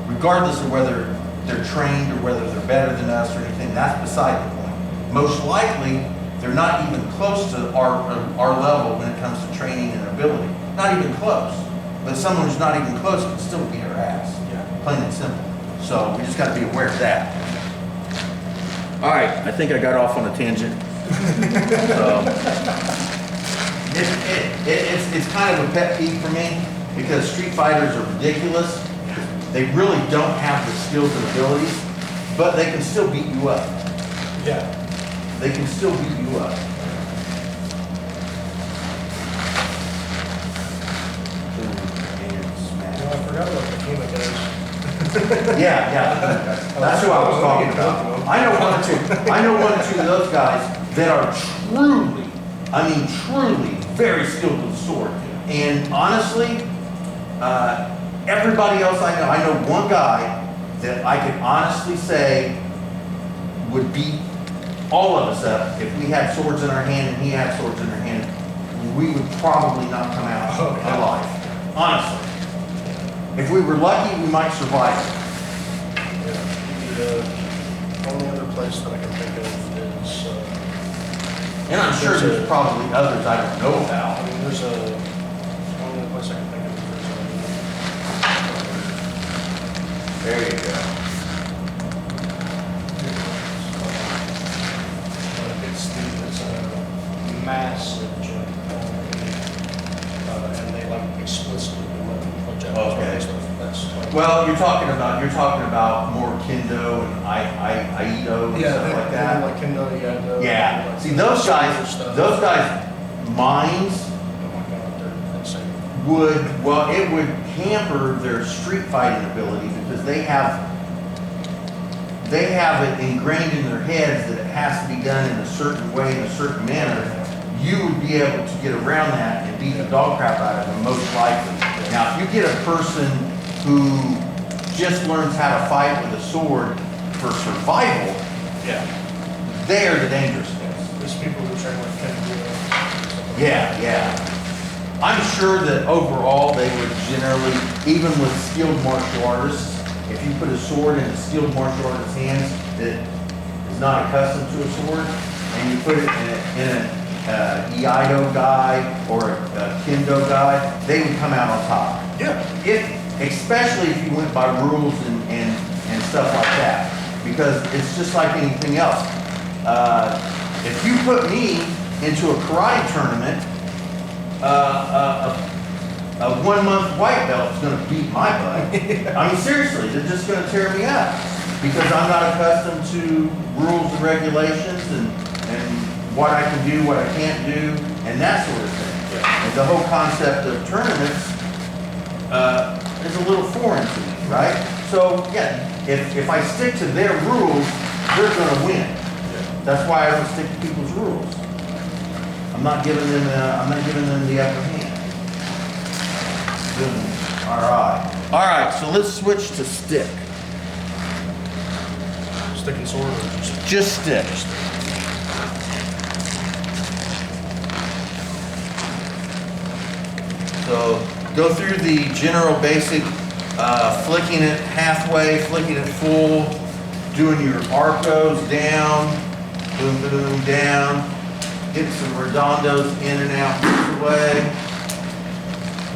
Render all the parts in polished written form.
regardless of whether they're trained or whether they're better than us or anything, that's beside the point. Most likely, they're not even close to our level when it comes to training and ability. Not even close. But someone who's not even close can still beat our ass. Yeah. Plain and simple. So we just got to be aware of that. All right, I think I got off on a tangent. So, it's kind of a pet peeve for me because street fighters are ridiculous. They really don't have the skills and abilities, but they can still beat you up. Yeah. They can still beat you up. I forgot about the Kima guys. Yeah. That's who I was talking about. I know one or two of those guys that are truly, I mean truly, very skilled with the sword. And honestly, everybody else I know one guy that I can honestly say would beat all of us up if we had swords in our hand and he had swords in our hand. We would probably not come out alive. Honestly. If we were lucky, we might survive it. Yeah. The only other place that I can think of is... And I'm sure there's probably others I don't know about. I mean, there's the only other place I can think of is There you go. it's a massive gym. And they like explicitly let Japanese stuff. Well, you're talking about more kendo and aido and stuff like that. Like kendo, aido. Yeah. Like See, those guys' minds oh my God, they're insane. it would hamper their street fighting ability because they have it ingrained in their heads that it has to be done in a certain way, in a certain manner. You would be able to get around that and beat the dog crap out of them most likely. Now, if you get a person who just learns how to fight with a sword for survival, they are the dangerous ones. There's people who train like kendo. Yeah. I'm sure that overall they would generally, even with skilled martial artists, if you put a sword in a skilled martial artist's hands that is not accustomed to a sword, and you put it in an Iaido guy or a Kendo guy, they would come out on top. Yeah. Especially if you went by rules and stuff like that. Because it's just like anything else. If you put me into a karate tournament, a 1 month white belt is going to beat my butt. I mean, seriously, they're just going to tear me up. Because I'm not accustomed to rules and regulations and what I can do, what I can't do, and that sort of thing. And the whole concept of tournaments is a little foreign to me, right? So yeah, if I stick to their rules, they're going to win. That's why I don't stick to people's rules. I'm not giving them the upper hand. All right. So let's switch to stick. Stick and sword or just stick. So go through the general basic, flicking it halfway, flicking it full, doing your arcos down, boom, boom, down, getting some redondos in and out this way,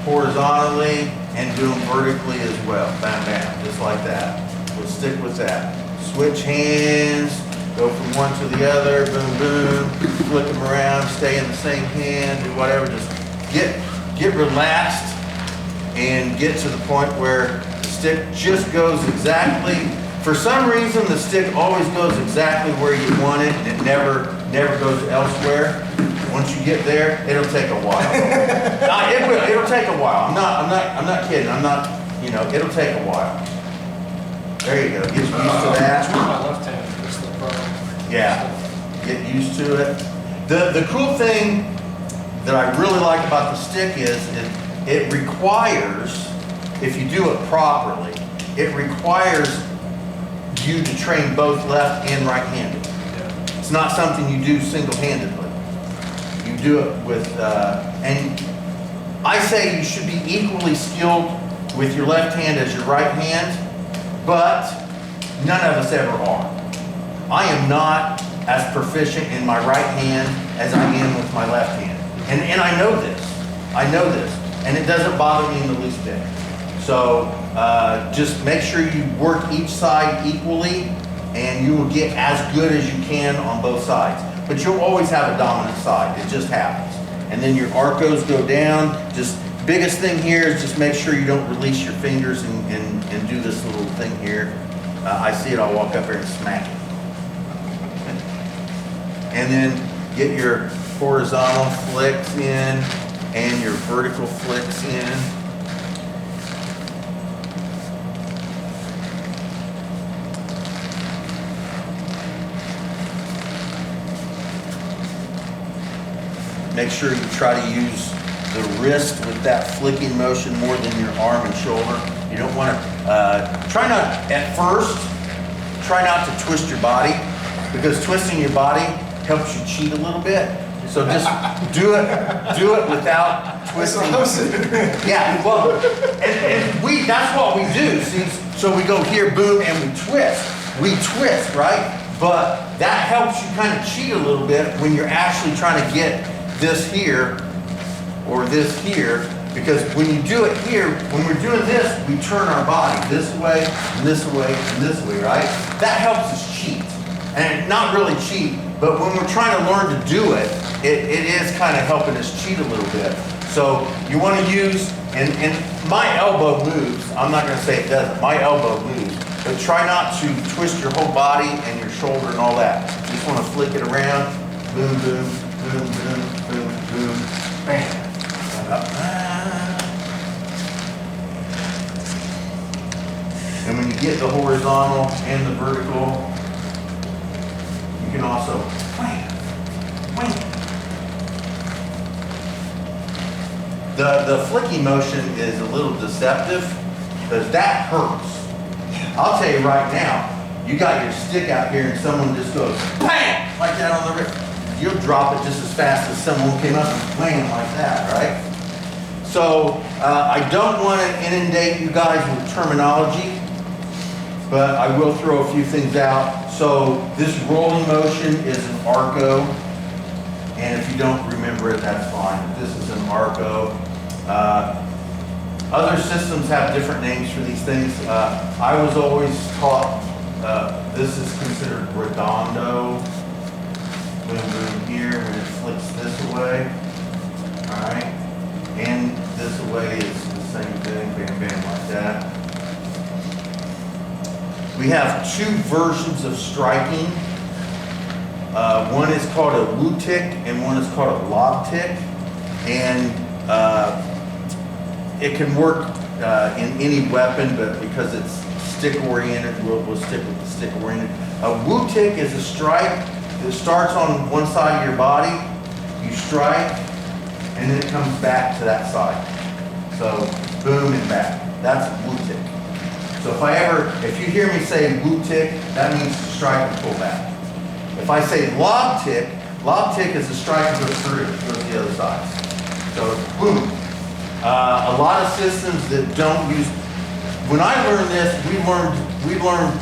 horizontally, and do them vertically as well. Bam, bam, just like that. We'll stick with that. Switch hands, go from one to the other, boom, boom, flick them around, stay in the same hand, do whatever, just get relaxed and get to the point where the stick just goes exactly, for some reason the stick always goes exactly where you want it and it never goes elsewhere. Once you get there, it'll take a while. It'll take a while. I'm not kidding. It'll take a while. There you go. Get used to that. my left hand. That's the problem. Yeah. Get used to it. The cool thing that I really like about the stick is it requires, if you do it properly, it requires you to train both left and right-handed. Yeah. It's not something you do single-handedly. You do it with, and I say you should be equally skilled with your left hand as your right hand, but none of us ever are. I am not as proficient in my right hand as I am with my left hand. And I know this. I know this. And it doesn't bother me in the least bit. So just make sure you work each side equally, and you will get as good as you can on both sides. But you'll always have a dominant side. It just happens. And then your arcos go down. Just biggest thing here is just make sure you don't release your fingers and do this little thing here. I see it, I'll walk up here and smack it. And then get your horizontal flicks in and your vertical flicks in. Make sure you try to use the wrist with that flicking motion more than your arm and shoulder. You don't want to, try not to twist your body, because twisting your body helps you cheat a little bit. So just do it without twisting. Yeah, well, and that's what we do. See, so we go here, boom, and we twist. We twist, right? But that helps you kind of cheat a little bit when you're actually trying to get this here or this here, because when you do it here, when we're doing this, we turn our body this way, and this way, and this way, right? That helps us cheat. And not really cheat, but when we're trying to learn to do it, it is kind of helping us cheat a little bit. So you want to use, and my elbow moves, I'm not going to say it doesn't, my elbow moves, but try not to twist your whole body and your shoulder and all that. You just want to flick it around, boom, boom, boom, boom, boom, boom, bam. And when you get the horizontal and the vertical, you can also wham, wham. The flicking motion is a little deceptive because that hurts. I'll tell you right now, you got your stick out here and someone just goes bam like that on the wrist. You'll drop it just as fast as someone came up and wham like that, right? So I don't want to inundate you guys with terminology, but I will throw a few things out. So this rolling motion is an arco, and if you don't remember it, that's fine. But this is an arco. Other systems have different names for these things. I was always taught this is considered redondo. Boom, boom here when it flips this way. All right. And this way is the same thing, bam, bam, like that. We have two versions of striking. One is called a woo tick and one is called a lob tick. And it can work in any weapon, but because it's stick oriented, we'll stick with the stick oriented. A woo tick is a strike that starts on one side of your body, you strike, and then it comes back to that side. So boom and back. That's a woo tick. So if you hear me say woo tick, that means to strike and pull back. If I say lob tick is a strike and goes through, goes to the other side. So boom. A lot of systems that don't use. When I learned this, we learned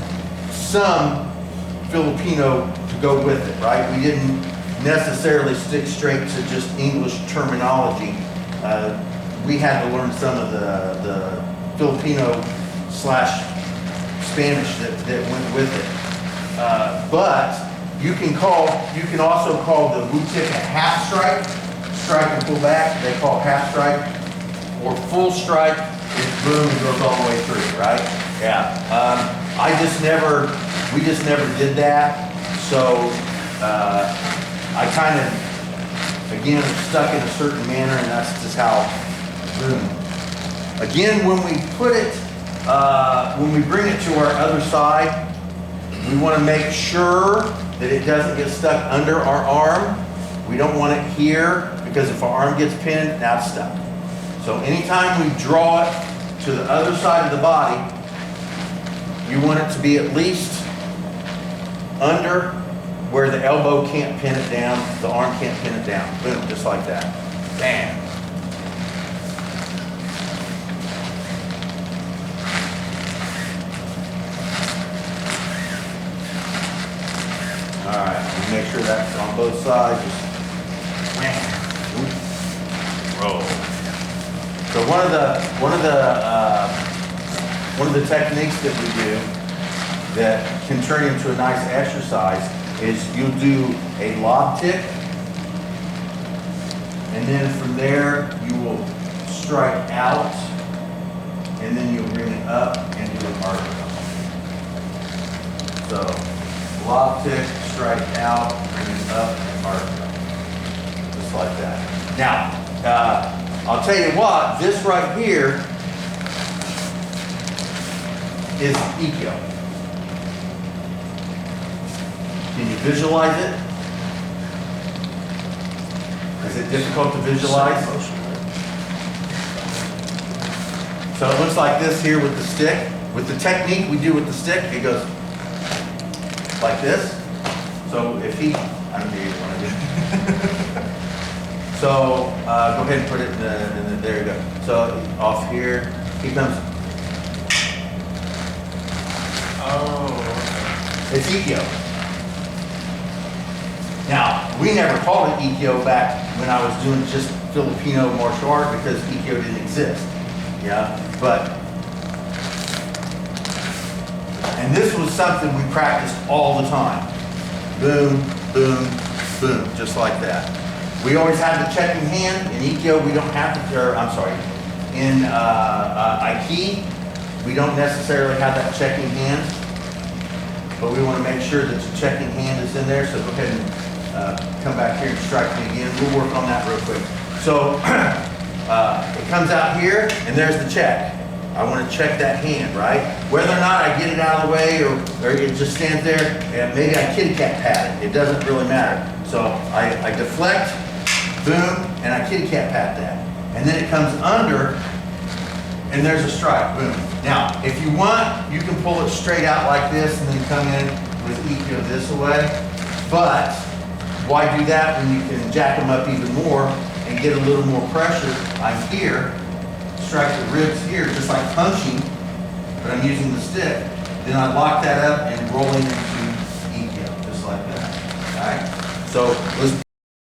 some Filipino to go with it, right? We didn't necessarily stick straight to just English terminology. We had to learn some of the Filipino / Spanish that went with it. But you can also call the woo tick a half strike and pull back, they call half strike, or full strike, it's boom and goes all the way through, right? Yeah. We just never did that. So I kind of, again, stuck in a certain manner, and that's just how, boom. Again, when we put it, when we bring it to our other side, we want to make sure that it doesn't get stuck under our arm. We don't want it here, because if our arm gets pinned, now it's stuck. So anytime we draw it to the other side of the body, you want it to be at least under where the elbow can't pin it down, the arm can't pin it down. Boom, just like that. Bam. make sure that's on both sides. Just wham, whoop, roll. So one of the techniques that we do that can turn into a nice exercise is you'll do a lob tick, and then from there you will strike out, and then you'll bring it up and do an arc. So lob tick, strike out, bring it up, and arc. Just like that. Now, I'll tell you what, this right here is Ikkyo. Can you visualize it? Is it difficult to visualize? So it looks like this here with the stick. With the technique we do with the stick, it goes like this. So if he, I don't know if you want to do it. So go ahead and put it in the, there you go. So off here, he comes. Oh, It's Ikkyo. Now, we never called it Ikkyo back when I was doing just Filipino martial art because Ikkyo didn't exist. Yeah, but, and this was something we practiced all the time. Boom, boom, boom, just like that. We always had the checking hand. In Ikkyo, we don't have to, or I'm sorry, in Aiki, we don't necessarily have that checking hand, but we want to make sure that the checking hand is in there. So go ahead and come back here and strike me again. We'll work on that real quick. So it comes out here, and there's the check. I want to check that hand, right? Whether or not I get it out of the way or it just stands there, and maybe I kitty cat pat it. It doesn't really matter. So I deflect, boom, and I kitty cat pat that. And then it comes under, and there's a strike, boom. Now, if you want, you can pull it straight out like this and then come in with Ikkyo this way. But why do that when you can jack them up even more and get a little more pressure? I'm here, strike the ribs here, just like punching, but I'm using the stick. Then I lock that up and roll into Ikkyo, just like that. All right? So let's